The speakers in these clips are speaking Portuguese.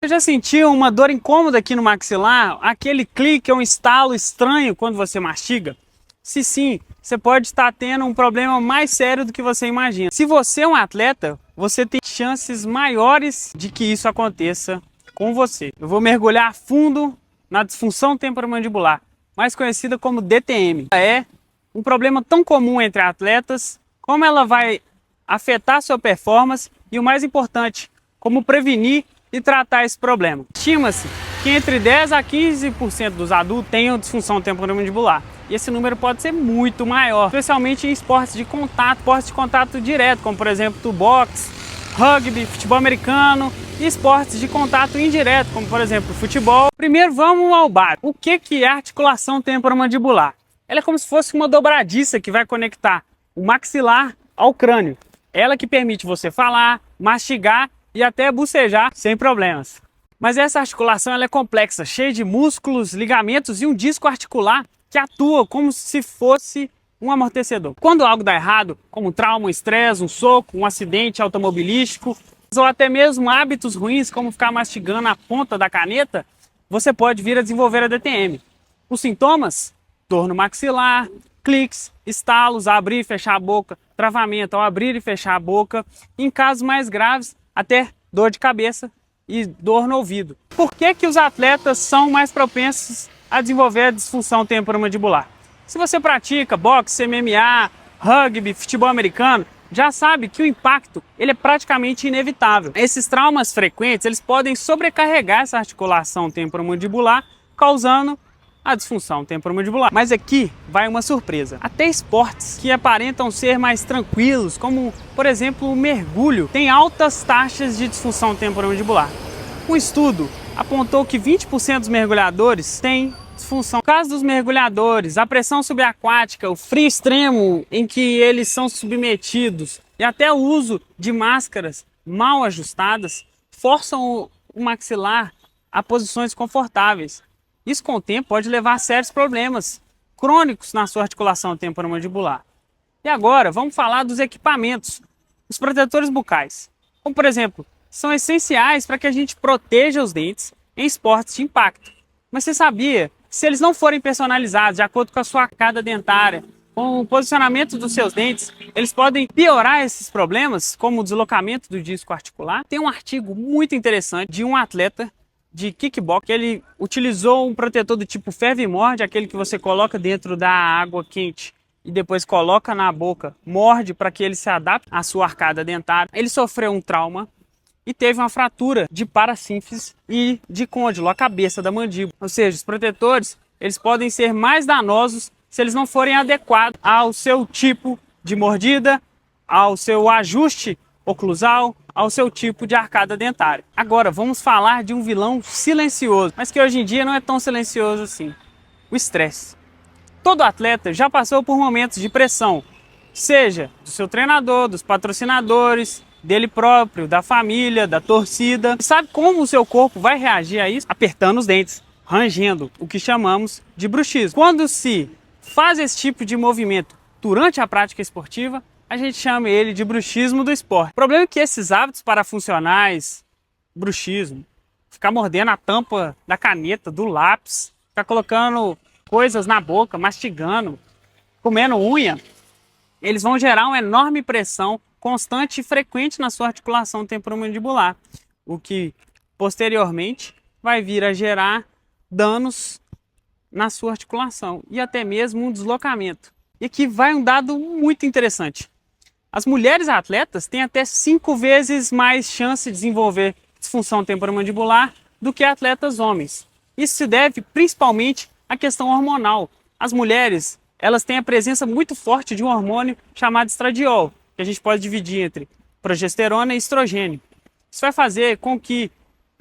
Você já sentiu uma dor incômoda aqui no maxilar? Aquele clique ou um estalo estranho quando você mastiga? Se sim, você pode estar tendo um problema mais sério do que você imagina. Se você é um atleta, você tem chances maiores de que isso aconteça com você. Eu vou mergulhar a fundo na disfunção temporomandibular, mais conhecida como DTM. É um problema tão comum entre atletas, como ela vai afetar sua performance e, o mais importante, como prevenir e tratar esse problema. Estima-se que entre 10 a 15% dos adultos tenham disfunção temporomandibular. E esse número pode ser muito maior, especialmente em esportes de contato direto, como por exemplo boxe, rugby, futebol americano e esportes de contato indireto, como por exemplo futebol. Primeiro vamos ao básico. O que é a articulação temporomandibular? Ela é como se fosse uma dobradiça que vai conectar o maxilar ao crânio. Ela que permite você falar, mastigar e até bocejar sem problemas. Mas essa articulação ela é complexa, cheia de músculos, ligamentos e um disco articular que atua como se fosse um amortecedor. Quando algo dá errado, como um trauma, um estresse, um soco, um acidente automobilístico, ou até mesmo hábitos ruins, como ficar mastigando a ponta da caneta, você pode vir a desenvolver a DTM. Os sintomas? Dor no maxilar, cliques, estalos, abrir e fechar a boca, travamento ao abrir e fechar a boca, em casos mais graves, até dor de cabeça e dor no ouvido. Por que os atletas são mais propensos a desenvolver a disfunção temporomandibular? Se você pratica boxe, MMA, rugby, futebol americano, já sabe que o impacto ele é praticamente inevitável. Esses traumas frequentes eles podem sobrecarregar essa articulação temporomandibular, causando a disfunção temporomandibular. Mas aqui vai uma surpresa. Até esportes que aparentam ser mais tranquilos, como por exemplo o mergulho, tem altas taxas de disfunção temporomandibular. Um estudo apontou que 20% dos mergulhadores têm disfunção. No caso dos mergulhadores, a pressão subaquática, o frio extremo em que eles são submetidos e até o uso de máscaras mal ajustadas forçam o maxilar a posições confortáveis. Isso com o tempo pode levar a sérios problemas crônicos na sua articulação temporomandibular. E agora vamos falar dos equipamentos. Os protetores bucais, como por exemplo, são essenciais para que a gente proteja os dentes em esportes de impacto. Mas você sabia que se eles não forem personalizados de acordo com a sua arcada dentária, com o posicionamento dos seus dentes, eles podem piorar esses problemas, como o deslocamento do disco articular? Tem um artigo muito interessante de um atleta de kickbox, ele utilizou um protetor do tipo ferve e morde, aquele que você coloca dentro da água quente e depois coloca na boca, morde para que ele se adapte à sua arcada dentária. Ele sofreu um trauma e teve uma fratura de parassíntese e de côndilo, a cabeça da mandíbula. Ou seja, os protetores eles podem ser mais danosos se eles não forem adequados ao seu tipo de mordida, ao seu ajuste oclusal, ao seu tipo de arcada dentária. Agora vamos falar de um vilão silencioso, mas que hoje em dia não é tão silencioso assim: o estresse. Todo atleta já passou por momentos de pressão, seja do seu treinador, dos patrocinadores, dele próprio, da família, da torcida. E sabe como o seu corpo vai reagir a isso? Apertando os dentes, rangendo, o que chamamos de bruxismo. Quando se faz esse tipo de movimento durante a prática esportiva, a gente chama ele de bruxismo do esporte. O problema é que esses hábitos parafuncionais, bruxismo, ficar mordendo a tampa da caneta, do lápis, ficar colocando coisas na boca, mastigando, comendo unha, eles vão gerar uma enorme pressão constante e frequente na sua articulação temporomandibular, o que posteriormente vai vir a gerar danos na sua articulação e até mesmo um deslocamento. E aqui vai um dado muito interessante. As mulheres atletas têm até 5 vezes mais chance de desenvolver disfunção temporomandibular do que atletas homens. Isso se deve principalmente à questão hormonal. As mulheres elas têm a presença muito forte de um hormônio chamado estradiol, que a gente pode dividir entre progesterona e estrogênio. Isso vai fazer com que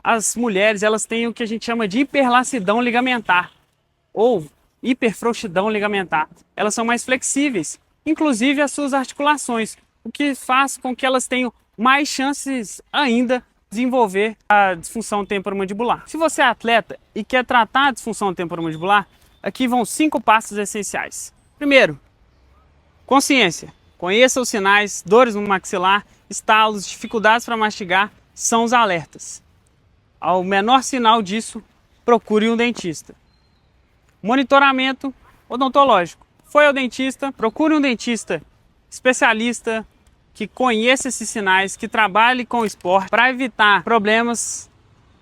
as mulheres elas tenham o que a gente chama de hiperlacidão ligamentar ou hiperfrouxidão ligamentar. Elas são mais flexíveis, inclusive as suas articulações, o que faz com que elas tenham mais chances ainda de desenvolver a disfunção temporomandibular. Se você é atleta e quer tratar a disfunção temporomandibular, aqui vão 5 passos essenciais. Primeiro, consciência. Conheça os sinais, dores no maxilar, estalos, dificuldades para mastigar, são os alertas. Ao menor sinal disso, procure um dentista. Monitoramento odontológico. Foi ao dentista, procure um dentista especialista que conheça esses sinais, que trabalhe com o esporte para evitar problemas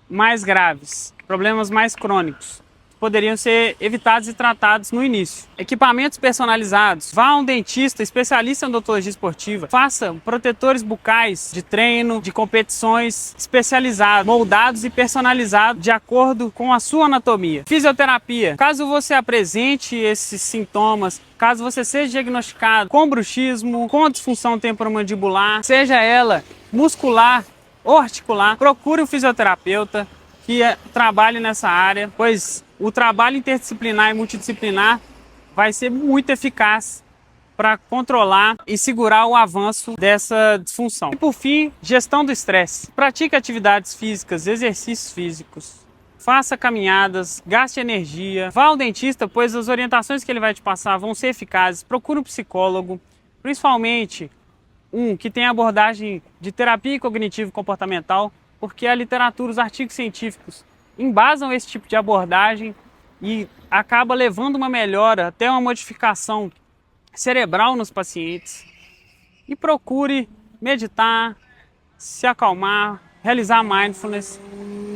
mais graves, problemas mais crônicos, que poderiam ser evitados e tratados no início. Equipamentos personalizados. Vá a um dentista especialista em odontologia esportiva. Faça protetores bucais de treino, de competições especializados, moldados e personalizados de acordo com a sua anatomia. Fisioterapia. Caso você apresente esses sintomas, caso você seja diagnosticado com bruxismo, com disfunção temporomandibular, seja ela muscular ou articular, procure um fisioterapeuta que trabalhe nessa área, pois o trabalho interdisciplinar e multidisciplinar vai ser muito eficaz para controlar e segurar o avanço dessa disfunção. E por fim, gestão do estresse. Pratique atividades físicas, exercícios físicos. Faça caminhadas, gaste energia, vá ao dentista, pois as orientações que ele vai te passar vão ser eficazes. Procure um psicólogo, principalmente um que tem abordagem de terapia cognitivo-comportamental, porque a literatura, os artigos científicos embasam esse tipo de abordagem e acaba levando uma melhora, até uma modificação cerebral nos pacientes. E procure meditar, se acalmar, realizar mindfulness.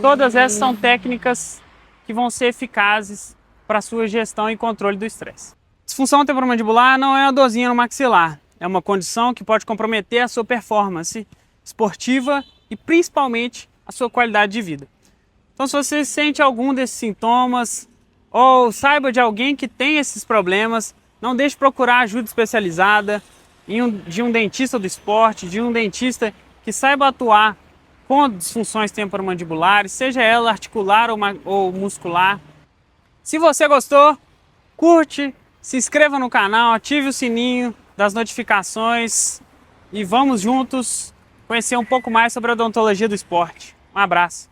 Todas essas são técnicas que vão ser eficazes para a sua gestão e controle do estresse. Disfunção temporomandibular não é uma dorzinha no maxilar. É uma condição que pode comprometer a sua performance esportiva e principalmente a sua qualidade de vida. Então, se você sente algum desses sintomas ou saiba de alguém que tem esses problemas, não deixe de procurar ajuda especializada de um dentista do esporte, de um dentista que saiba atuar com disfunções temporomandibulares, seja ela articular ou muscular. Se você gostou, curte, se inscreva no canal, ative o sininho das notificações e vamos juntos conhecer um pouco mais sobre a odontologia do esporte. Um abraço!